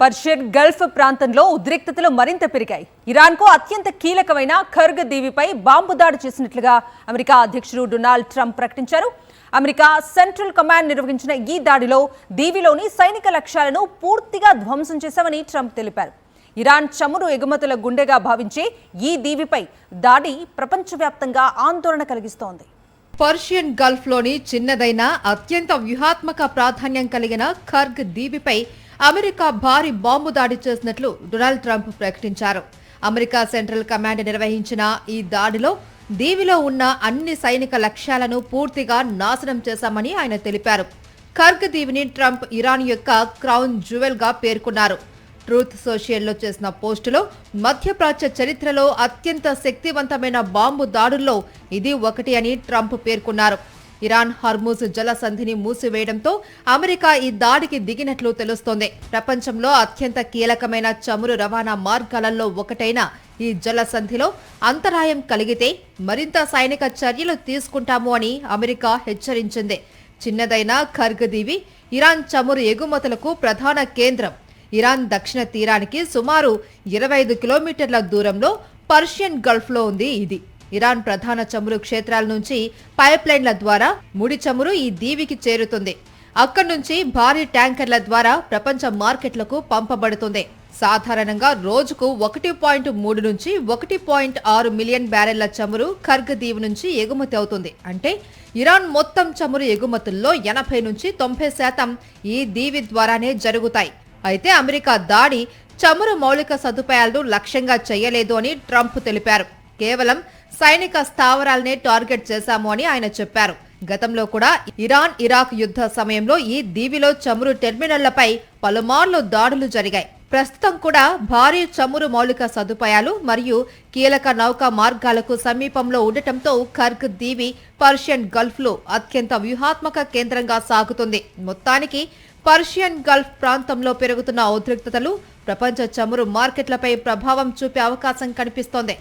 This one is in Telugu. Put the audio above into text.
పర్షియన్ గల్ఫ్ ప్రాంతంలో ఉద్రిక్తతలు మరింత పెరిగాయి. ఇరాన్కు అత్యంత కీలకమైన ఖర్గ్ దీవిపై బాంబు దాడి చేసినట్లుగా అమెరికా అధ్యక్షుడు డొనాల్డ్ ట్రంప్ ప్రకటించారు. అమెరికా సెంట్రల్ కమాండ్ నిర్వహించిన ఈ దాడిలో దీవిలోని సైనిక లక్ష్యాలను పూర్తిగా ధ్వంసం చేశామని ట్రంప్ తెలిపారు. ఇరాన్ చమురు ఎగుమతుల గుండెగా భావించే ఈ దీవిపై దాడి ప్రపంచవ్యాప్తంగా ఆందోళన కలిగిస్తోంది. పర్షియన్ గల్ఫ్లోని చిన్నదైన అత్యంత వ్యూహాత్మక ప్రాధాన్యం కలిగిన ఖర్గ్ దీవిపై అమెరికా భారీ బాంబు దాడి చేసినట్లు డొనాల్డ్ ట్రంప్ ప్రకటించారు. అమెరికా సెంట్రల్ కమాండ్ నిర్వహించిన ఈ దాడిలో దీవిలో ఉన్న అన్ని సైనిక లక్ష్యాలను పూర్తిగా నాశనం చేశామని ఆయన తెలిపారు. ఖర్గ్ దీవిని ట్రంప్ ఇరాన్ యొక్క క్రౌన్ జ్యువెల్ గా పేర్కొన్నారు. ట్రూత్ సోషల్లో చేసిన పోస్టులో మధ్యప్రాచ్య చరిత్రలో అత్యంత శక్తివంతమైన బాంబు దాడుల్లో ఇది ఒకటి అని ట్రంప్ పేర్కొన్నారు. ఇరాన్ హర్ముజ్ జలసంధిని మూసివేయడంతో అమెరికా ఈ దాడికి దిగినట్లు తెలుస్తోంది. ప్రపంచంలో అత్యంత కీలకమైన చమురు రవాణా మార్గాలలో ఒకటైన ఈ జలసంధిలో అంతరాయం కలిగితే మరింత సైనిక చర్యలు తీసుకుంటాము అని అమెరికా హెచ్చరించింది. చిన్నదైన ఖర్గ్ దీవి ఇరాన్ చమురు ఎగుమతులకు ప్రధాన కేంద్రం. ఇరాన్ దక్షిణ తీరానికి సుమారు 25 కిలోమీటర్ల దూరంలో పర్షియన్ గల్ఫ్లో ఉంది ఇది. ఇరాన్ ప్రధాన చమురు క్షేత్రాల నుంచి పైప్ లైన్ల ద్వారా ముడి చమురు ఈ దీవికి చేరుతుంది. అక్కడి నుంచి భారీ ట్యాంకర్ల ద్వారా ప్రపంచ మార్కెట్లకు పంపబడుతుంది. సాధారణంగా రోజుకు 1.3 నుంచి 1.6 మిలియన్ బ్యారెళ్ల చమురు ఖర్గ్ దీవి నుంచి ఎగుమతి అవుతుంది. అంటే ఇరాన్ మొత్తం చమురు ఎగుమతుల్లో 80 నుంచి 90% ఈ దీవి ద్వారానే జరుగుతాయి. అయితే అమెరికా దాడి చమురు మౌలిక సదుపాయాలను లక్ష్యంగా చేయలేదు అని ట్రంప్ తెలిపారు. కేవలం సైనిక స్థావరాలనే టార్గెట్ చేశాము అని ఆయన చెప్పారు. గతంలో కూడా ఇరాన్ ఇరాక్ యుద్ధ సమయంలో ఈ దీవిలో చమురు టెర్మినళ్లపై పలుమార్లు దాడులు జరిగాయి. ప్రస్తుతం కూడా భారీ చమురు మౌలిక సదుపాయాలు మరియు కీలక నౌకా మార్గాలకు సమీపంలో ఉండటంతో ఖర్గ్ దీవి పర్షియన్ గల్ఫ్లో అత్యంత వ్యూహాత్మక కేంద్రంగా సాగుతుంది. మొత్తానికి పర్షియన్ గల్ఫ్ ప్రాంతంలో పెరుగుతున్న ఉద్రిక్తతలు ప్రపంచ చమురు మార్కెట్లపై ప్రభావం చూపే అవకాశం కనిపిస్తోంది.